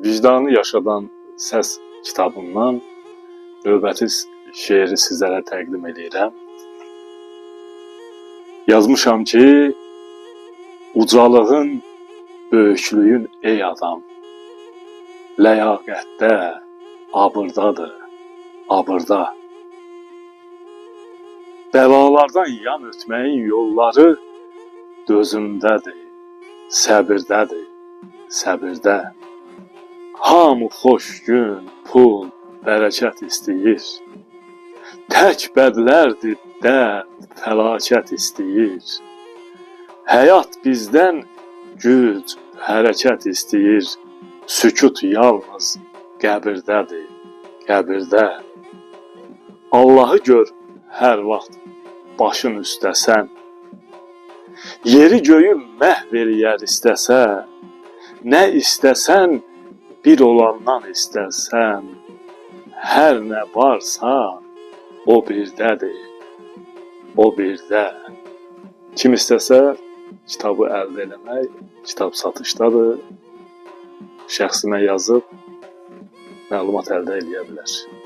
Vicdanı yaşadan səs kitabından növbəti şeiri sizlərə təqdim edirəm. Yazmışam ki, ucalığın, böyüklüyün ey adam, ləyaqətdə, abırdadır, abırda. Bəlalardan yan ötməyin yolları dözümdədir, səbirdədir, səbirdə. Hamı xoş gün, pul, bərəkət istəyir. Tək bədlərdir, dərd, fəlakət istəyir. Həyat bizdən güc, hərəkət istəyir. Sükut yalnız qəbirdədir, qəbirdə. Allahı gör hər vaxt başın üstəsən. Yeri göyü məhv eləyər istəsə, nə istəsən bir olandan istəsən. Hər nə varsa o birdədir, o birdə. Kim istəsə kitabı əldə eləmək, kitab satışdadır. Şəxsimə yazıb məlumat əldə eləyə bilər.